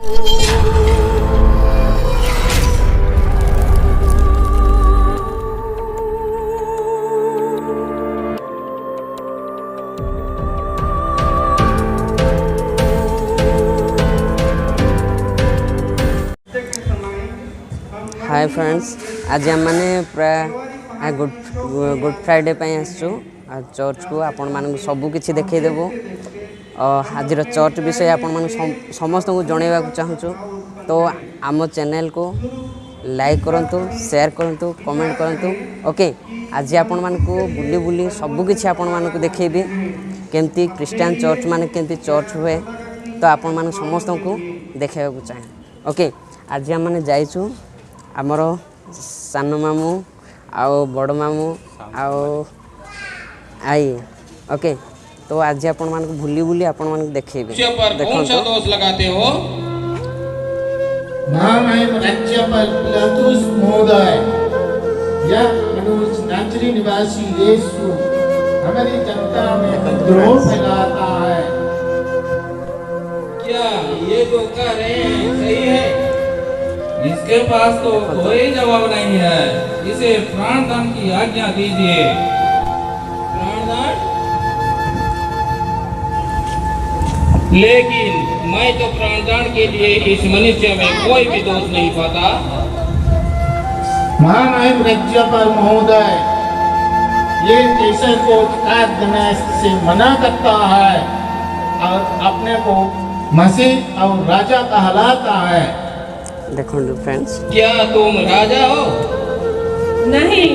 Hi friends, आज आम मैंने प्राय गुड फ्राइडे आसचु चर्च को आपण मान सबकि देखईदेवु। आज चर्च विषय आपण समस्त को जनवा चाहूँ। तो आम चैनल को लाइक करंतु, शेयर करंतु, कमेंट करंतु। ओके, आज आपण मान को बुली बुली सबकि आपण मान को देखी केमती क्रिश्चियन चर्च मान केमती चर्च हुए, तो आपण मान समस्त को देखा चाहे। ओके, आज आम मैंने जाइचु आमर सान मामू आउ बड़ मामू आउ आई। ओके, तो आज आपण मान को भूली भूली आपण मान को देखेबे। कौन सा दोष लगाते हो? महामहिम राज्य पर पिलातुस महोदय, यह मनुष्य नाजरी निवासी यीशु हमारी जनता में विद्रोह फैलाता है। क्या ये जो कह रहे हैं सही है? इसके पास तो कोई जवाब नहीं है। इसे प्राणदान की आज्ञा दीजिए। प्राणदान? लेकिन मैं तो प्राणदान के लिए इस मनुष्य में कोई भी दोष नहीं पाता। महामहिम राज्य पर महोदय, ये कैसर को काट देने से मना करता है और अपने को मसीह और राजा कहलाता है। देखो फ्रेंड्स, क्या तुम राजा हो? नहीं,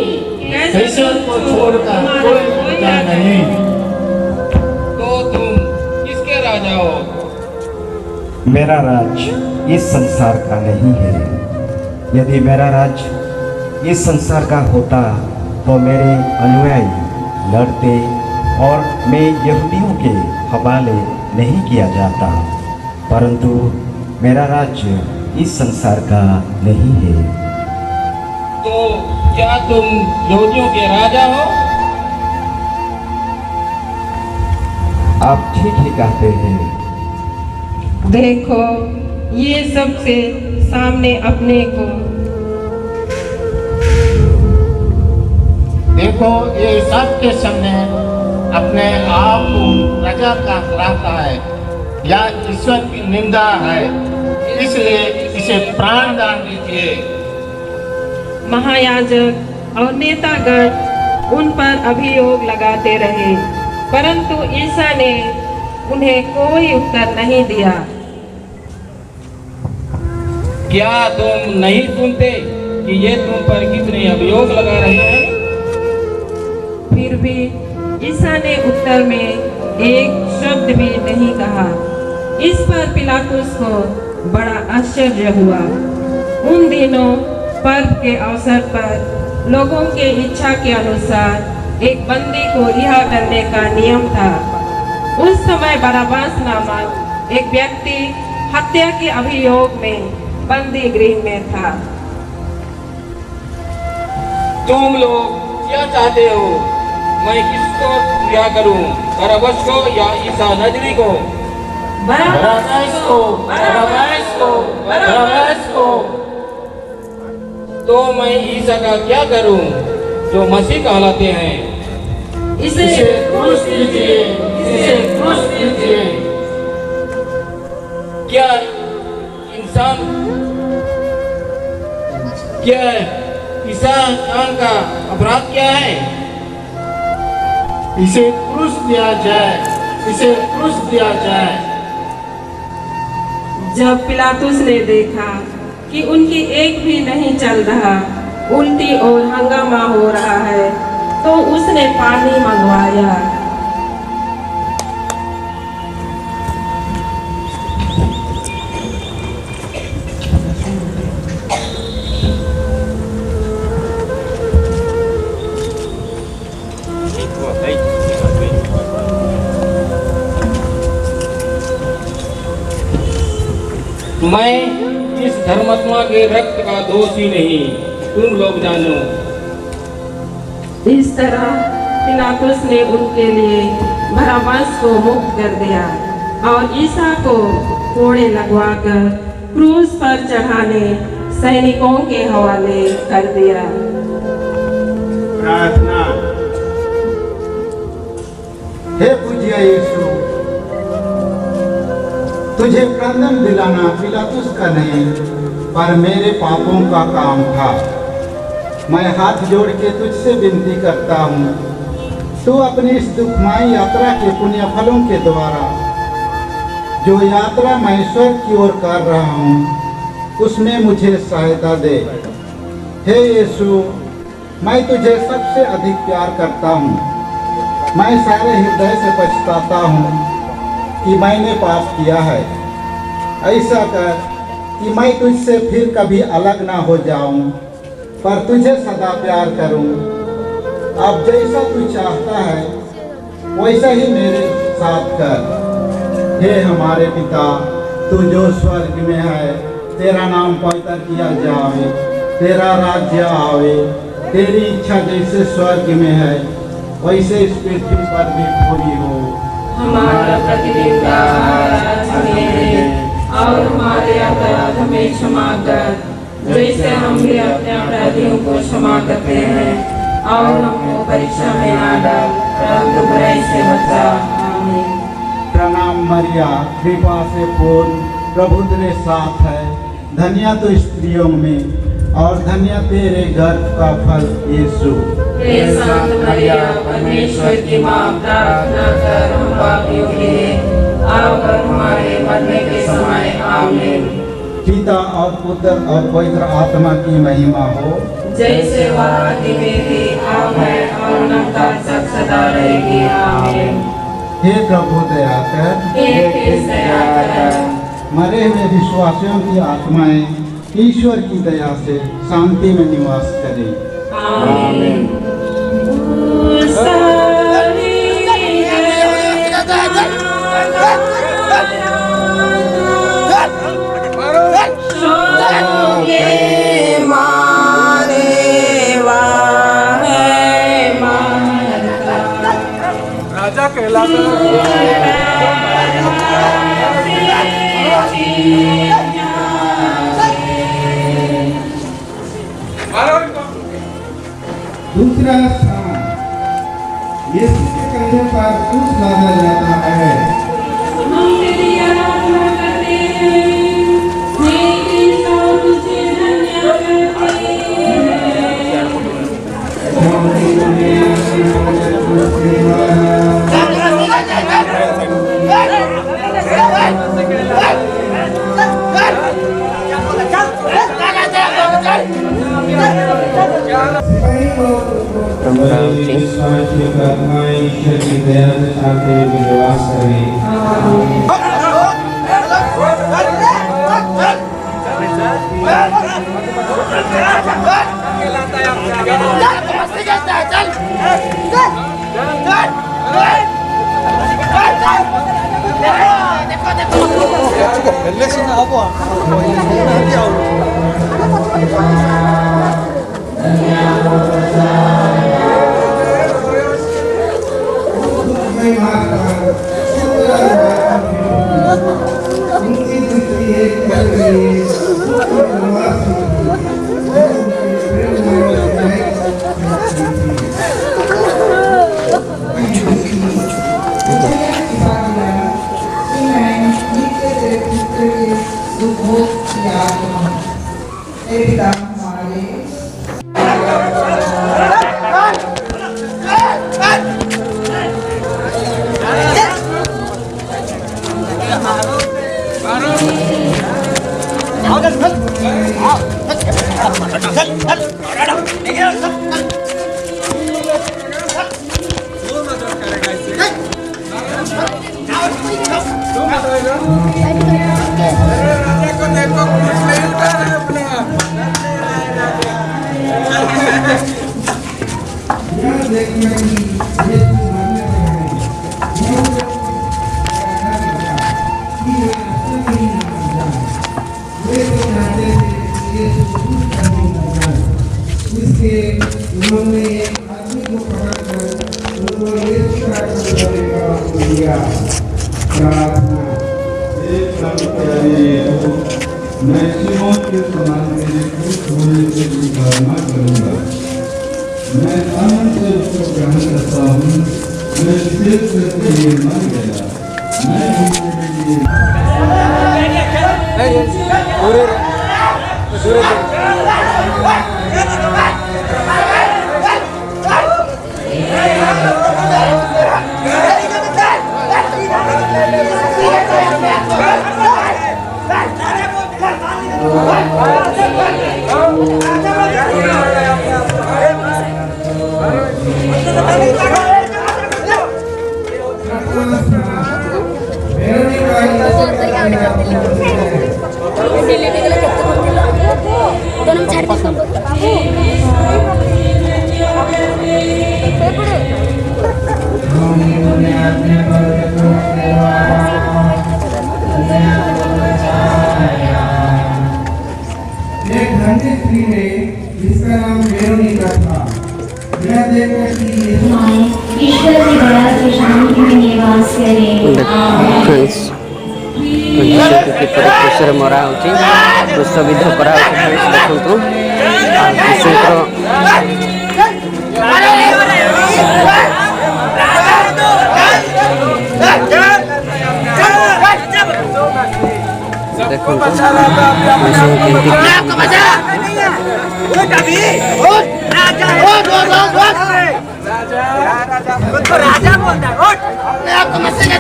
कैसर को छोड़कर कोई राजा नहीं। तो तुम किसके राजा हो? मेरा राज इस संसार का नहीं है। यदि मेरा राज इस संसार का होता तो मेरे अनुयायी लड़ते और मैं यहूदियों के हवाले नहीं किया जाता, परंतु मेरा राज्य इस संसार का नहीं है। तो क्या तुम यहूदियों के राजा हो? आप ठीक ही कहते हैं। देखो, ये सबसे सामने अपने को देखो, ये सबके सामने अपने आप को राजा का कहलाता है या ईश्वर की निंदा है, इसलिए इसे प्राणदान दीजिए। महायाजक और नेतागण उन पर अभियोग लगाते रहे, परंतु ईसा ने उन्हें कोई उत्तर नहीं दिया। क्या तुम नहीं सुनते कि ये तुम पर कितने अभियोग लगा रहे हैं? फिर भी ईसा ने उत्तर में एक शब्द भी नहीं कहा। इस पर पिलातुस को बड़ा आश्चर्य हुआ। उन दिनों पर्व के अवसर पर लोगों के इच्छा के अनुसार एक बंदी को रिहा करने का नियम था। उस समय बराबास नामक एक व्यक्ति हत्या के अभियोग में बंदी गृह में था। तुम लोग क्या चाहते हो? मैं किसको रिहा करूं? बराबस को या ईसा नजरी को? बराबस को, बराबस को, बराबस को। तो मैं ईसा का क्या करूं जो मसीह कहलाते हैं? इसे क्रूस कीजिए, इसे क्रूस कीजिए। क्या इंसान का अपराध क्या है? इसे क्रूस दिया जाए, इसे क्रूस दिया जाए। जब पिलातुस ने देखा कि उनकी एक भी नहीं चल रहा, उल्टी और हंगामा हो रहा है, तो उसने पानी मंगवाया। मैं इस धर्मात्मा के रक्त का दोषी नहीं, तुम लोग जानो। इस तरह पिलातुस ने उनके लिए बराबस को मुक्त कर दिया और ईसा को कोड़े लगवाकर क्रूस पर चढ़ाने सैनिकों के हवाले कर दिया। प्रार्थना। हे पूज्य यीशु, तुझे क्रंदन दिलाना पिलातुस का नहीं पर मेरे पापों का काम था। मैं हाथ जोड़ के तुझसे विनती करता हूँ, तू अपनी इस दुखमयी यात्रा के पुण्य फलों के द्वारा जो यात्रा मैं स्वर्ग की ओर कर रहा हूँ उसमें मुझे सहायता दे। हे यीशु, मैं तुझे सबसे अधिक प्यार करता हूँ। मैं सारे हृदय से पछताता हूँ कि मैंने पाप किया है। ऐसा कर कि मैं तुझसे फिर कभी अलग ना हो जाऊं, पर तुझे सदा प्यार करूं। अब जैसा तू चाहता है वैसा ही मेरे साथ कर। हे हमारे पिता, तू जो स्वर्ग में है, तेरा नाम पवित्र किया जावे, तेरा राज्य आवे, तेरी इच्छा जैसे स्वर्ग में है वैसे इस पृथ्वी पर भी पूरी हो। हमारा प्रतिदिन का आहार हमें दे और हमारे अपराध हमें क्षमा कर जैसे हम भी अपने अपराधियों को क्षमा करते हैं, और हमको परीक्षा में ना डाल परंतु बुराई से बचा। आमीन। प्रणाम मरिया, कृपा से पूर्ण, प्रभु तेरे साथ है। धन्य तो स्त्रियों में और धन्य तेरे गर्भ का फल यीशु। हे संत मरिया, परमेश्वर की माँ, प्रार्थना कर हम पापियों के लिए अब और हमारे मरने के समय। आमीन। पिता और पुत्र और पवित्र आत्मा की महिमा हो, जैसे वह आदि में थी, अब है और अनंतकाल तक सदा रहेगी। आमीन। हे प्रभु दया कर, हे कृष्ण दया कर। मरे हुए विश्वासियों की आत्माएं ईश्वर की दया से शांति में निवास करें। आमीन। राजा कहलाता दूसरा स्थान यीशु के कंधे पर क्रूस लादा जाता है। हम तेरी आराधना करते हैं, हे कृष्ण तुझे धन्य करते ईश्वर की दया से शांति में निवास करें। मैं शिमोन के समान मेरे कुछ होने से स्वीकार न करूँगा। मैं आनंद से उसको ग्रहण करता हूँ। मैं सिर करके लिए मर गया। मैं उनके लिए एक धनी स्त्री है जिसका नाम वेरोनिका था। यह देखकर कि ईश्वर की दया से शांति में निवास करे। फ्रेंड्स जीशु को किपरि क्रूसरे मरा होची क्रूसविध करा होची फ्रेंड्स देखंतु जीशुଙ୍କର देखंतु जीशु केमती राजा बोलता है अपने आप को मस्जिद में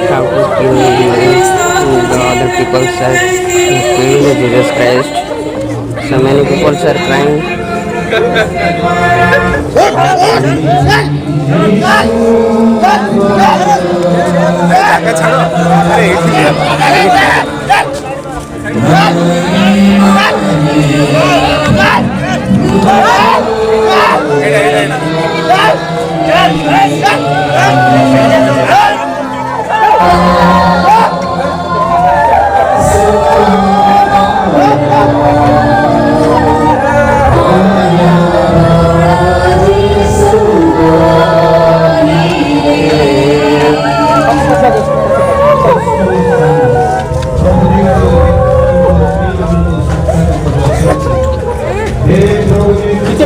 how to kill the other people are killing Jesus Christ. So many people are crying.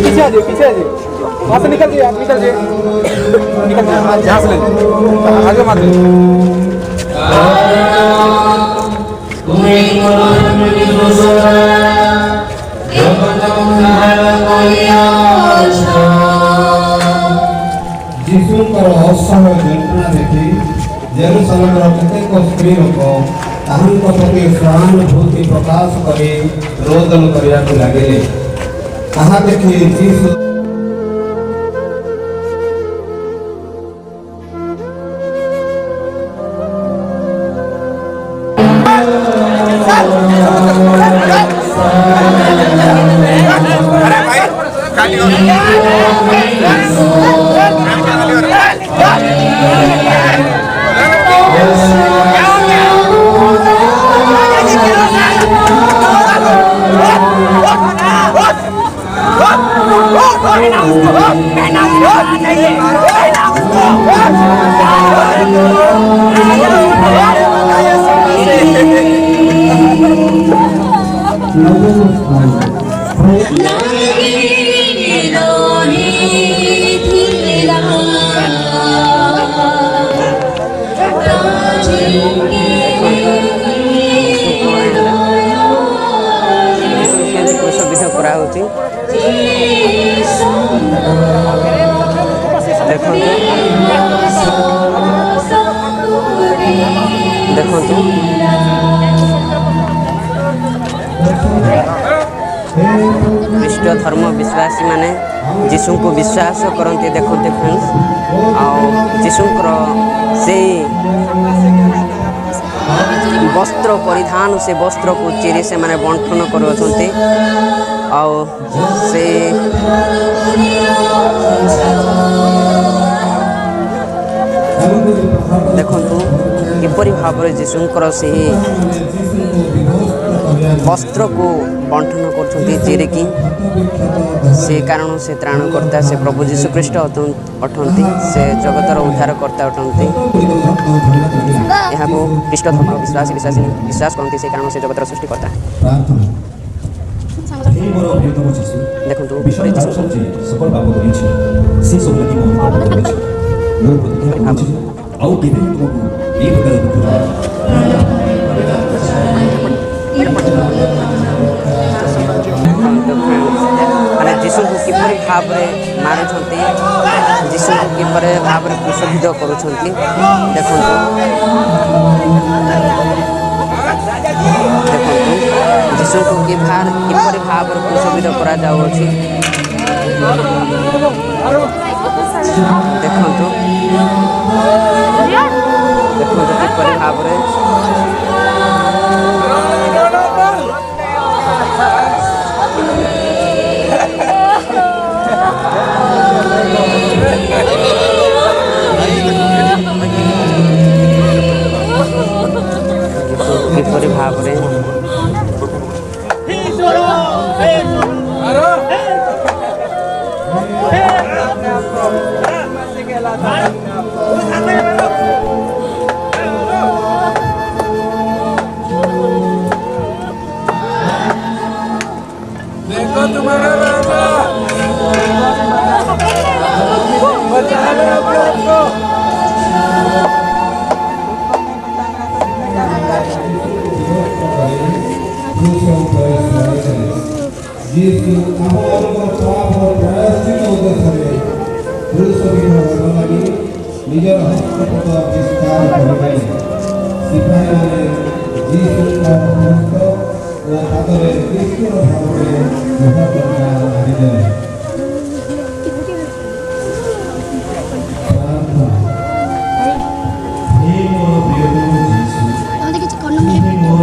पीछे आ जाइए वहाँ से निकल जाइए, आप निकल जाइए यहाँ से आगे मत ଯୀଶୁଙ୍କର ଅସହ୍ୟ ଯନ୍ତ୍ରଣା ଦେଖି ଜେରୁସାଲେମର କେତେକ ସ୍ତ୍ରୀ ଲୋକ ତାହାଙ୍କ ପ୍ରତି ସହାନୁଭୂତି ପ୍ରକାଶ କରି ରୋଦନ କରିବାକୁ ଲାଗିଲେ। ତାହା ଦେଖି ଯୀଶୁ ଖ୍ରୀଷ୍ଟ ଧର୍ମ ବିଶ୍ୱାସୀ ମାନେ ଯୀଶୁଙ୍କୁ ବିଶ୍ୱାସ କରନ୍ତି। ଦେଖନ୍ତି ଫ୍ରେଣ୍ଡସ୍, ଆଉ ଯୀଶୁଙ୍କର ସେଇ ବସ୍ତ୍ର ପରିଧାନ, ସେ ବସ୍ତ୍ରକୁ ଚିରି ସେମାନେ ବଣ୍ଟନ କରୁଅଛନ୍ତି। ଆଉ ସେ ଦେଖନ୍ତୁ କିପରି ଭାବରେ ଯୀଶୁଙ୍କର ସେହି ବସ୍ତ୍ରକୁ ବଣ୍ଟନ କରୁଛନ୍ତି ଚିରିକି। ସେ କାରଣ ସେ ତ୍ରାଣକର୍ତ୍ତା, ସେ ପ୍ରଭୁ ଯୀଶୁ ଖ୍ରୀଷ୍ଟ ଅଟନ୍ତି, ସେ ଜଗତର ଉଦ୍ଧାରକର୍ତ୍ତା ଅଟନ୍ତି। ଯାହାକୁ ଖ୍ରୀଷ୍ଟ ଧର୍ମର ବିଶ୍ୱାସୀ ବିଶ୍ୱାସ କରନ୍ତି ସେ କାରଣ ସେ ଜଗତର ସୃଷ୍ଟିକର୍ତ୍ତା। ପ୍ରାର୍ଥନା। ହେ ମୋର ପ୍ରିୟତମ ଯୀଶୁ, ଦେଖନ୍ତୁ ବିଶ୍ୱର ନାଶ ଯେ ସକଳ ପାପ କରିଛି ସେ ସବୁ ଲାଗି ମୁଁ ପାପ କରିଛି। ମୁଁ ପ୍ରତିଜ୍ଞା କରୁଛି ଯେ ଆଉ କେବେ ବି ତୁମକୁ ଏହି ପ୍ରକାର ଦୁଃଖ ମାନେ ଯୀଶୁଙ୍କୁ କିପରି ଭାବରେ ମାରୁଛନ୍ତି, ଯୀଶୁଙ୍କୁ କିପରି ଭାବରେ କ୍ରୁଶବିଦ୍ଧ କରୁଛନ୍ତି। ଦେଖନ୍ତୁ ଯୀଶୁଙ୍କୁ କିପରି ଭାବରେ କ୍ରୁଶବିଦ୍ଧ କରାଯାଉଅଛି। ଦେଖନ୍ତୁ କିପରି ଭାବରେ କିପରି ଭାବରେ देखो तुम्हारा राजा बचा लो अपने आप को। यीशु ଆମମାନଙ୍କ ପାପ ପ୍ରାୟଶ୍ଚିତ ଉଦ୍ଦେଶ୍ୟରେ କ୍ରୁଶବିଦ୍ଧ ଲାଗି ନିଜର ହସ୍ତପଦ ବିସ୍ତାର କରିଦେଲେ। ସିପାହୀମାନେ ଯୀଶୁଙ୍କ ହସ୍ତ ଓ ହାତରେ ଈଶ୍ୱର ଭାବରେ ମହାପ୍ରଜ୍ଞା ମାରିଦେଲେ। ପ୍ରାର୍ଥନା। ହେ ମୋର ପ୍ରିୟତମ ଯୀଶୁ, ତୁମେ ମୋର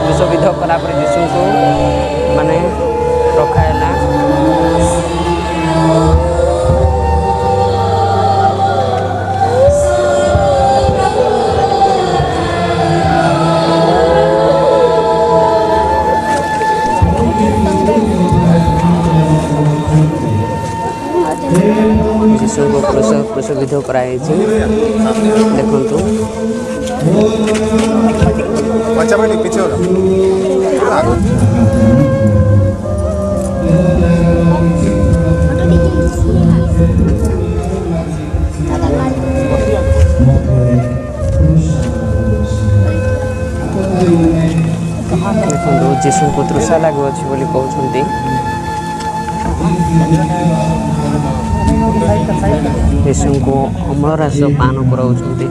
କ୍ରୁଶବିଦ୍ଧ କଲା ପରେ ଯୀଶୁଙ୍କୁ ମାନେ ରଖାହେଲା। ଯୀଶୁଙ୍କୁ କ୍ରୁଶବିଦ୍ଧ କରାଯାଇଛି। ଦେଖନ୍ତୁ ଦେଖନ୍ତୁ ଯୀଶୁଙ୍କୁ ତୃଷା ଲାଗୁଅଛି ବୋଲି କହୁଛନ୍ତି। ଯୀଶୁଙ୍କୁ ଅମ୍ଳରସ ପାନ କରାଉଛନ୍ତି।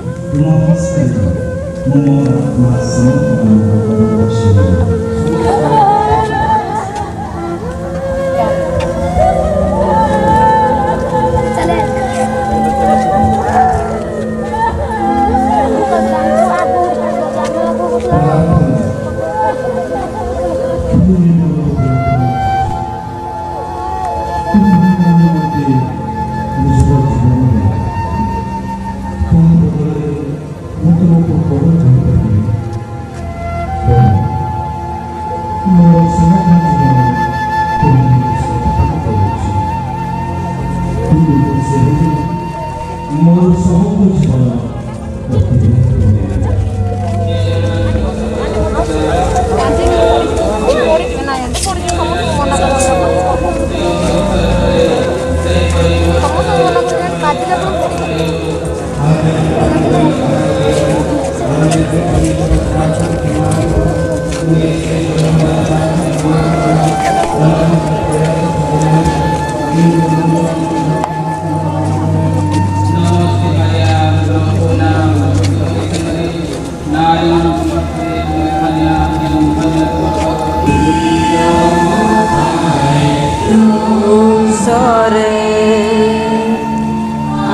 सरे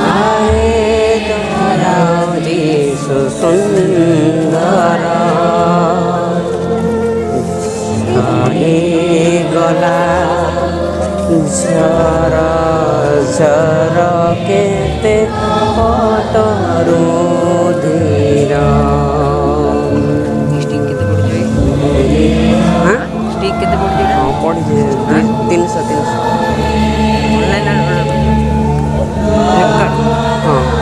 आए तोरा जीसु सुंदर आए गला झर झर केते पतरु धीर स्टिक केते पड़ जाए हां पड़ जाए 300 online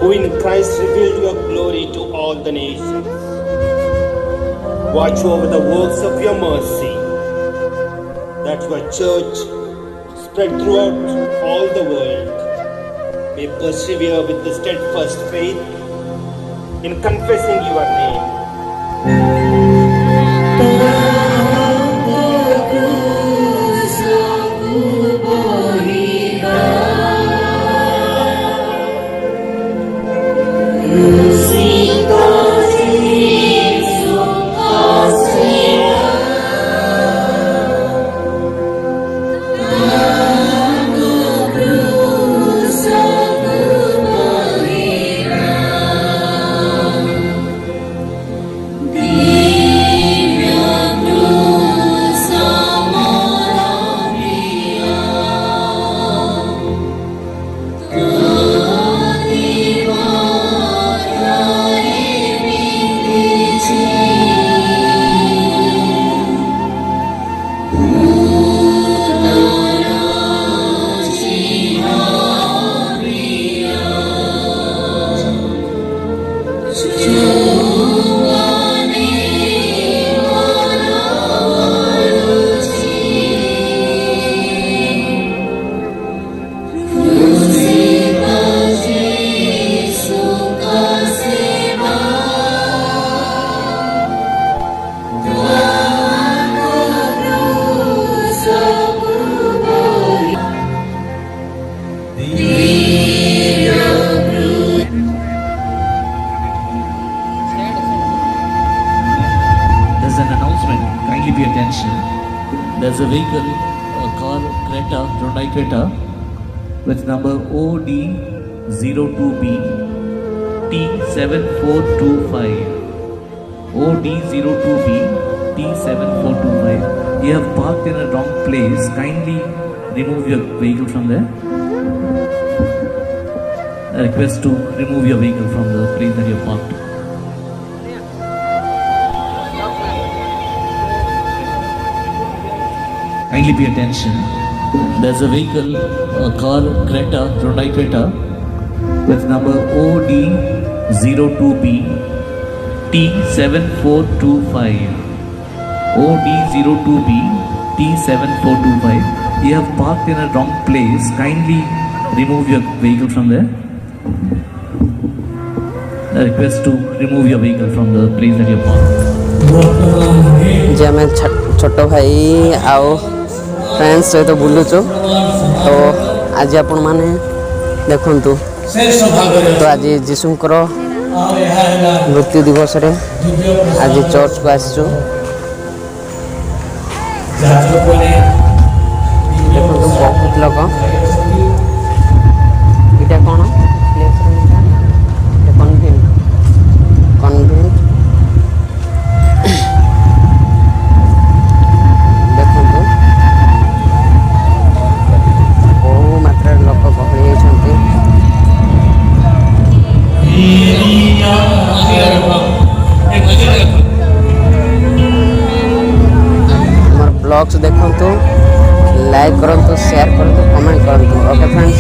who in Christ revealed your glory to all the nations. Watch over the works of your mercy, that your church, spread throughout all the world, may persevere with the steadfast faith in confessing your name. Kindly pay attention. There's a vehicle, a car, Creta, Hyundai Creta, with number OD02B T7425. OD02B T7425. You have parked in a wrong place. Kindly remove your vehicle from there. I request to remove your vehicle from the place that you have parked. Kindly pay attention. There's a vehicle, a car, Creta, Hyundai Creta, with number OD02B T7425. OD02B T7425. You have parked in a wrong place. Kindly remove your vehicle from there. I request to remove your vehicle from the place that you have parked. जे आम छोट भाई आओ friends सहित बुलुचु तो आज आपण मैंने देखु तो आज जीशुकर मृत्यु दिवस रे आज चर्च को आसचु देखो बहुत लोग इटा कौन कन्वेंट कन्वेंट देखो बहु मात्रा लोक गहली होती ब्लॉग्स देखो लाइक करूँ शेयर करूँ कमेंट करूँ ओके फ्रेंड्स